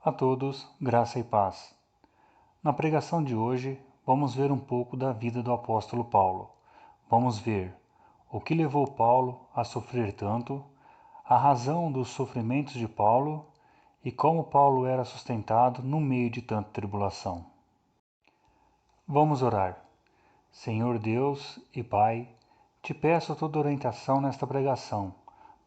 A todos, graça e paz. Na pregação de hoje, vamos ver um pouco da vida do apóstolo Paulo. Vamos ver o que levou Paulo a sofrer tanto, a razão dos sofrimentos de Paulo e como Paulo era sustentado no meio de tanta tribulação. Vamos orar. Senhor Deus e Pai, te peço toda orientação nesta pregação,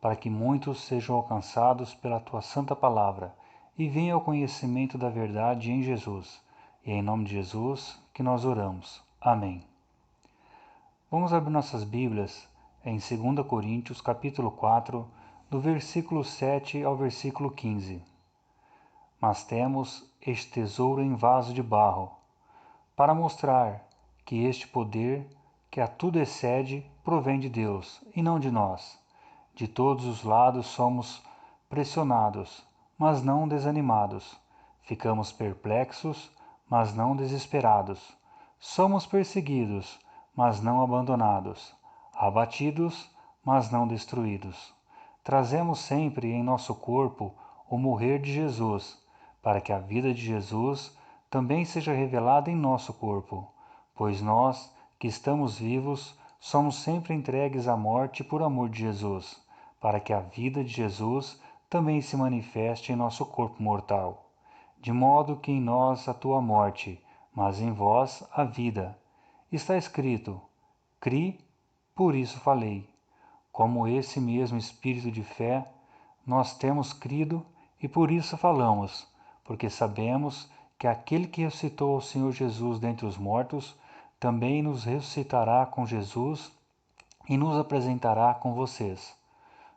para que muitos sejam alcançados pela tua santa palavra e venham ao conhecimento da verdade em Jesus. E é em nome de Jesus que nós oramos. Amém. Vamos abrir nossas Bíblias em 2 Coríntios, capítulo 4, do versículo 7 ao versículo 15. Mas temos este tesouro em vaso de barro, para mostrar que este poder, que a tudo excede, provém de Deus e não de nós. De todos os lados somos pressionados, mas não desanimados. Ficamos perplexos, mas não desesperados. Somos perseguidos, mas não abandonados. Abatidos, mas não destruídos. Trazemos sempre em nosso corpo o morrer de Jesus, para que a vida de Jesus também seja revelada em nosso corpo, pois nós, que estamos vivos, somos sempre entregues à morte por amor de Jesus, para que a vida de Jesus também se manifeste em nosso corpo mortal. De modo que em nós atua a morte, mas em vós a vida. Está escrito: Cri, por isso falei. Como esse mesmo espírito de fé, nós temos crido e por isso falamos, porque sabemos que aquele que ressuscitou o Senhor Jesus dentre os mortos, também nos ressuscitará com Jesus e nos apresentará com vocês.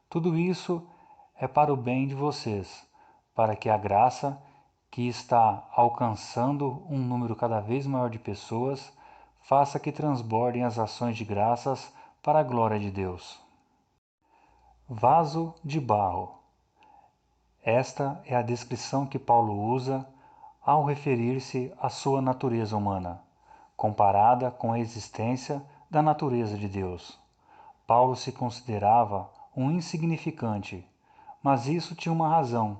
Tudo isso é para o bem de vocês, para que a graça que está alcançando um número cada vez maior de pessoas faça que transbordem as ações de graças para a glória de Deus. Vaso de barro. Esta é a descrição que Paulo usa ao referir-se à sua natureza humana, comparada com a existência da natureza de Deus. Paulo se considerava um insignificante, mas isso tinha uma razão,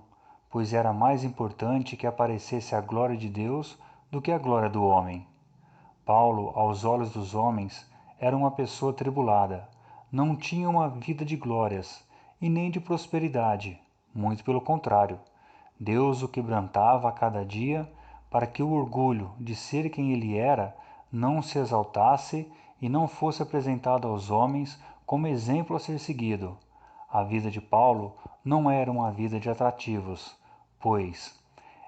pois era mais importante que aparecesse a glória de Deus do que a glória do homem. Paulo, aos olhos dos homens, era uma pessoa tribulada, não tinha uma vida de glórias e nem de prosperidade, muito pelo contrário. Deus o quebrantava a cada dia para que o orgulho de ser quem ele era não se exaltasse e não fosse apresentado aos homens como exemplo a ser seguido. A vida de Paulo não era uma vida de atrativos, pois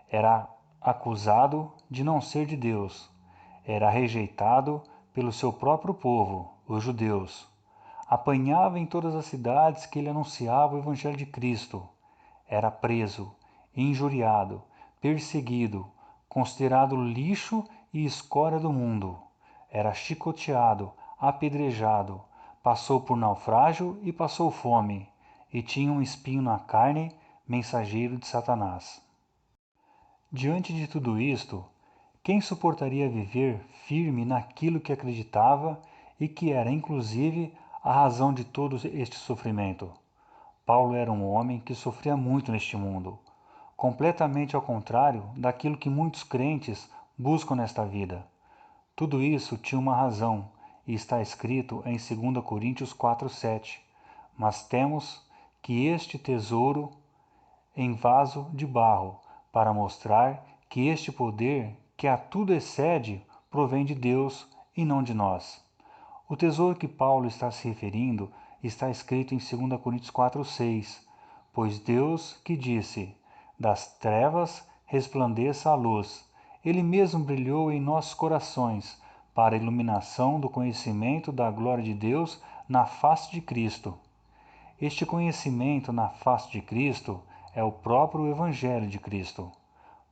era acusado de não ser de Deus. Era rejeitado pelo seu próprio povo, os judeus. Apanhava em todas as cidades que ele anunciava o Evangelho de Cristo. Era preso, injuriado, perseguido, considerado lixo e escória do mundo. Era chicoteado, apedrejado, passou por naufrágio e passou fome, e tinha um espinho na carne, mensageiro de Satanás. Diante de tudo isto, quem suportaria viver firme naquilo que acreditava e que era, inclusive, a razão de todo este sofrimento? Paulo era um homem que sofria muito neste mundo, completamente ao contrário daquilo que muitos crentes buscam nesta vida. Tudo isso tinha uma razão e está escrito em 2 Coríntios 4:7. Mas temos que este tesouro em vaso de barro, para mostrar que este poder, que a tudo excede, provém de Deus e não de nós. O tesouro que Paulo está se referindo está escrito em 2 Coríntios 4:6, pois Deus que disse: das trevas resplandeça a luz. Ele mesmo brilhou em nossos corações, para a iluminação do conhecimento da glória de Deus na face de Cristo. Este conhecimento na face de Cristo é o próprio Evangelho de Cristo.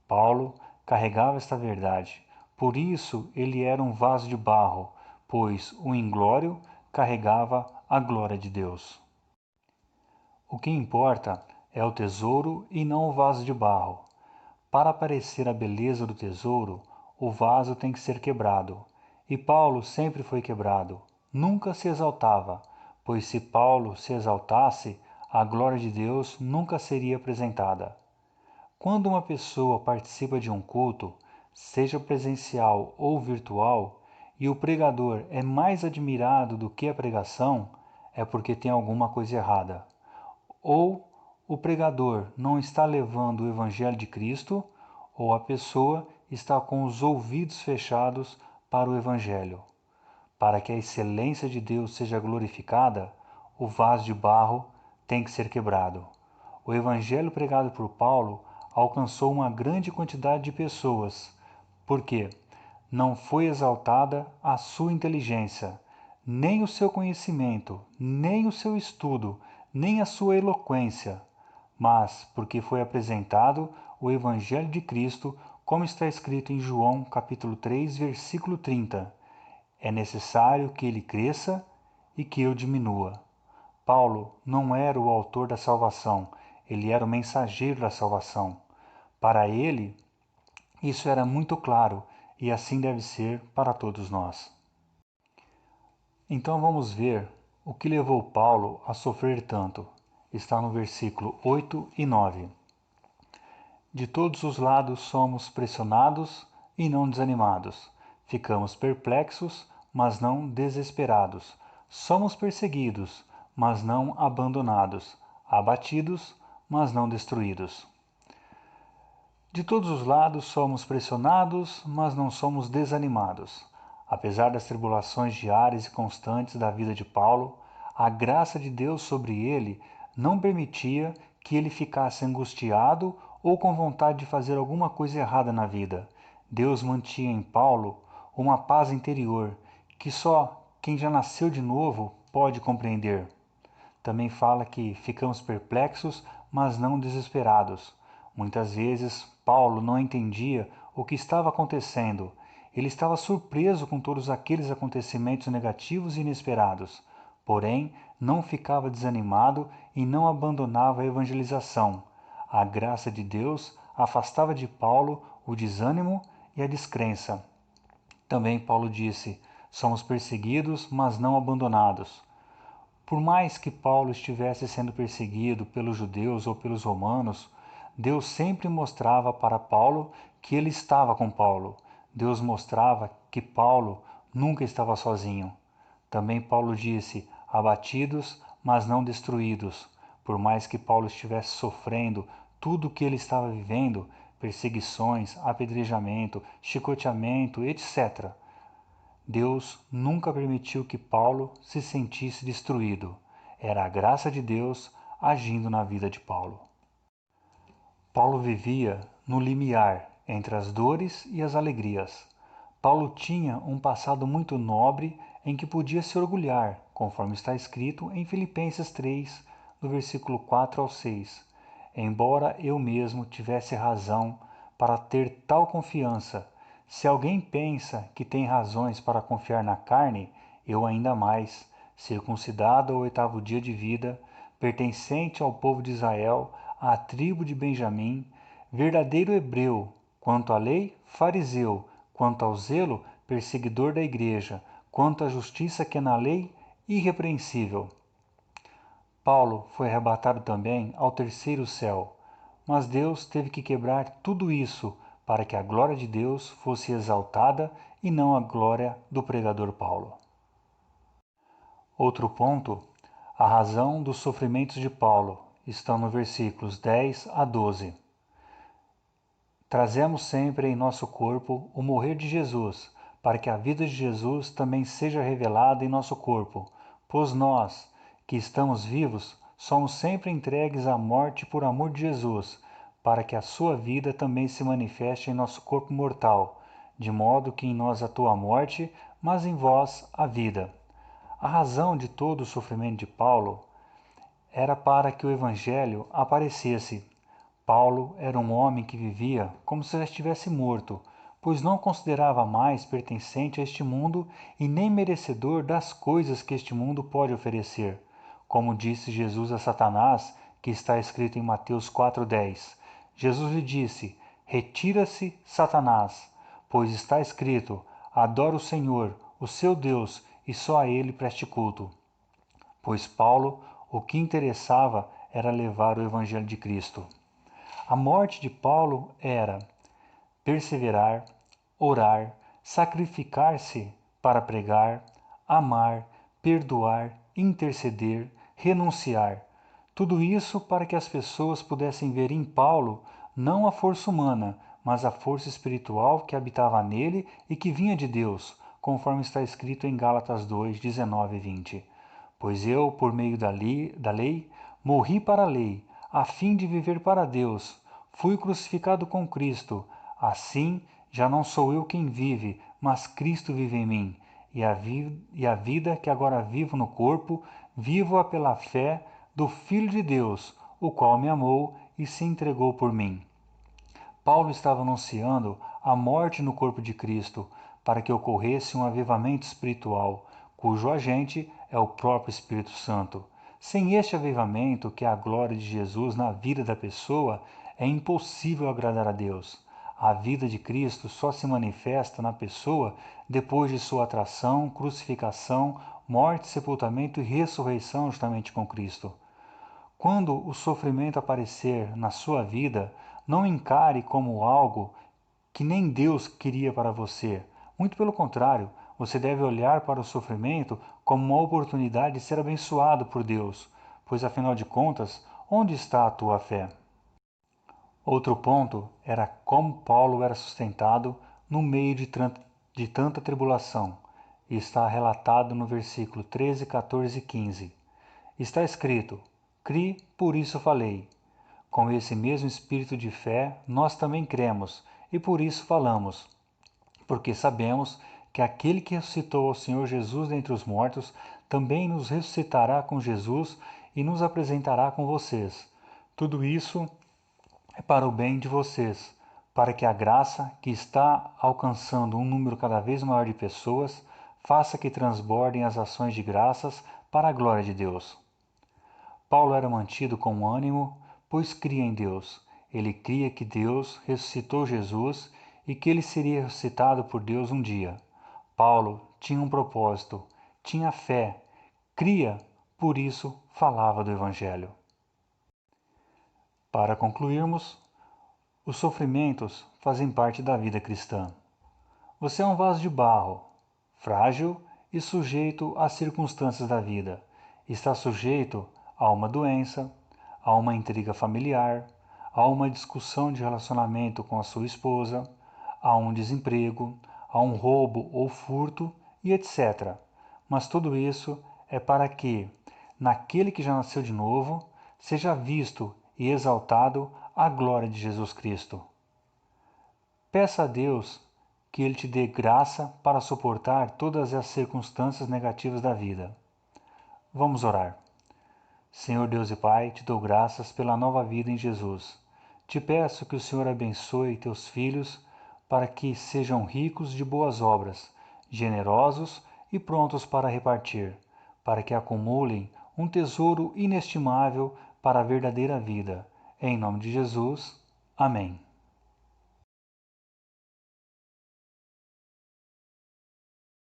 Paulo carregava esta verdade, por isso ele era um vaso de barro, pois o inglório carregava a glória de Deus. O que importa é o tesouro e não o vaso de barro. Para aparecer a beleza do tesouro, o vaso tem que ser quebrado. E Paulo sempre foi quebrado, nunca se exaltava, pois se Paulo se exaltasse, a glória de Deus nunca seria apresentada. Quando uma pessoa participa de um culto, seja presencial ou virtual, e o pregador é mais admirado do que a pregação, é porque tem alguma coisa errada. Ou o pregador não está levando o Evangelho de Cristo, ou a pessoa está com os ouvidos fechados para o Evangelho. Para que a excelência de Deus seja glorificada, o vaso de barro tem que ser quebrado. O evangelho pregado por Paulo alcançou uma grande quantidade de pessoas, porque não foi exaltada a sua inteligência, nem o seu conhecimento, nem o seu estudo, nem a sua eloquência, mas porque foi apresentado o evangelho de Cristo, como está escrito em João capítulo 3, versículo 30. É necessário que ele cresça e que eu diminua. Paulo não era o autor da salvação, ele era o mensageiro da salvação. Para ele, isso era muito claro e assim deve ser para todos nós. Então vamos ver o que levou Paulo a sofrer tanto. Está no versículo 8 e 9. De todos os lados somos pressionados e não desanimados. Ficamos perplexos, mas não desesperados. Somos perseguidos, mas não abandonados. Abatidos, mas não destruídos. De todos os lados somos pressionados, mas não somos desanimados. Apesar das tribulações diárias e constantes da vida de Paulo, a graça de Deus sobre ele não permitia que ele ficasse angustiado ou com vontade de fazer alguma coisa errada na vida. Deus mantinha em Paulo uma paz interior que só quem já nasceu de novo pode compreender. Também fala que ficamos perplexos, mas não desesperados. Muitas vezes Paulo não entendia o que estava acontecendo. Ele estava surpreso com todos aqueles acontecimentos negativos e inesperados. Porém, não ficava desanimado e não abandonava a evangelização. A graça de Deus afastava de Paulo o desânimo e a descrença. Também Paulo disse: somos perseguidos, mas não abandonados. Por mais que Paulo estivesse sendo perseguido pelos judeus ou pelos romanos, Deus sempre mostrava para Paulo que ele estava com Paulo. Deus mostrava que Paulo nunca estava sozinho. Também Paulo disse: abatidos, mas não destruídos. Por mais que Paulo estivesse sofrendo tudo o que ele estava vivendo, perseguições, apedrejamento, chicoteamento, etc., Deus nunca permitiu que Paulo se sentisse destruído. Era a graça de Deus agindo na vida de Paulo. Paulo vivia no limiar entre as dores e as alegrias. Paulo tinha um passado muito nobre em que podia se orgulhar, conforme está escrito em Filipenses 3, do versículo 4 ao 6. Embora eu mesmo tivesse razão para ter tal confiança, se alguém pensa que tem razões para confiar na carne, eu ainda mais, circuncidado ao 8º dia de vida, pertencente ao povo de Israel, à tribo de Benjamim, verdadeiro hebreu, quanto à lei, fariseu, quanto ao zelo, perseguidor da igreja, quanto à justiça que é na lei, irrepreensível. Paulo foi arrebatado também ao 3º céu, mas Deus teve que quebrar tudo isso para que a glória de Deus fosse exaltada e não a glória do pregador Paulo. Outro ponto, a razão dos sofrimentos de Paulo, estão no versículos 10 a 12. Trazemos sempre em nosso corpo o morrer de Jesus, para que a vida de Jesus também seja revelada em nosso corpo, pois nós, que estamos vivos, somos sempre entregues à morte por amor de Jesus, para que a sua vida também se manifeste em nosso corpo mortal, de modo que em nós atua a morte, mas em vós a vida. A razão de todo o sofrimento de Paulo era para que o Evangelho aparecesse. Paulo era um homem que vivia como se já estivesse morto, pois não considerava mais pertencente a este mundo e nem merecedor das coisas que este mundo pode oferecer. Como disse Jesus a Satanás, que está escrito em Mateus 4,10. Jesus lhe disse: retira-se, Satanás, pois está escrito: adora o Senhor, o seu Deus, e só a ele preste culto. Pois Paulo, o que interessava era levar o Evangelho de Cristo. A morte de Paulo era perseverar, orar, sacrificar-se para pregar, amar, perdoar, interceder, renunciar. Tudo isso para que as pessoas pudessem ver em Paulo não a força humana, mas a força espiritual que habitava nele e que vinha de Deus, conforme está escrito em Gálatas 2, 19 e 20. Pois eu, por meio da lei, morri para a lei, a fim de viver para Deus. Fui crucificado com Cristo. Assim, já não sou eu quem vive, mas Cristo vive em mim. E a vida que agora vivo no corpo, vivo-a pela fé do Filho de Deus, o qual me amou e se entregou por mim. Paulo estava anunciando a morte no corpo de Cristo, para que ocorresse um avivamento espiritual, cujo agente é o próprio Espírito Santo. Sem este avivamento, que é a glória de Jesus na vida da pessoa, é impossível agradar a Deus. A vida de Cristo só se manifesta na pessoa depois de sua atração, crucificação, morte, sepultamento e ressurreição justamente com Cristo. Quando o sofrimento aparecer na sua vida, não encare como algo que nem Deus queria para você. Muito pelo contrário, você deve olhar para o sofrimento como uma oportunidade de ser abençoado por Deus, pois afinal de contas, onde está a tua fé? Outro ponto era como Paulo era sustentado no meio de tanta tribulação. E está relatado no versículo 13, 14 e 15. Está escrito: Cri, por isso falei. Com esse mesmo espírito de fé, nós também cremos, e por isso falamos, porque sabemos que aquele que ressuscitou o Senhor Jesus dentre os mortos também nos ressuscitará com Jesus e nos apresentará com vocês. Tudo isso é para o bem de vocês, para que a graça, que está alcançando um número cada vez maior de pessoas, faça que transbordem as ações de graças para a glória de Deus. Paulo era mantido com ânimo, pois cria em Deus. Ele cria que Deus ressuscitou Jesus e que ele seria ressuscitado por Deus um dia. Paulo tinha um propósito, tinha fé, cria, por isso falava do Evangelho. Para concluirmos, os sofrimentos fazem parte da vida cristã. Você é um vaso de barro, frágil e sujeito às circunstâncias da vida. Está sujeito a uma doença, a uma intriga familiar, a uma discussão de relacionamento com a sua esposa, a um desemprego, a um roubo ou furto e etc. Mas tudo isso é para que, naquele que já nasceu de novo, seja visto e exaltado a glória de Jesus Cristo. Peça a Deus que Ele te dê graça para suportar todas as circunstâncias negativas da vida. Vamos orar. Senhor Deus e Pai, te dou graças pela nova vida em Jesus. Te peço que o Senhor abençoe teus filhos para que sejam ricos de boas obras, generosos e prontos para repartir, para que acumulem um tesouro inestimável para a verdadeira vida. Em nome de Jesus. Amém.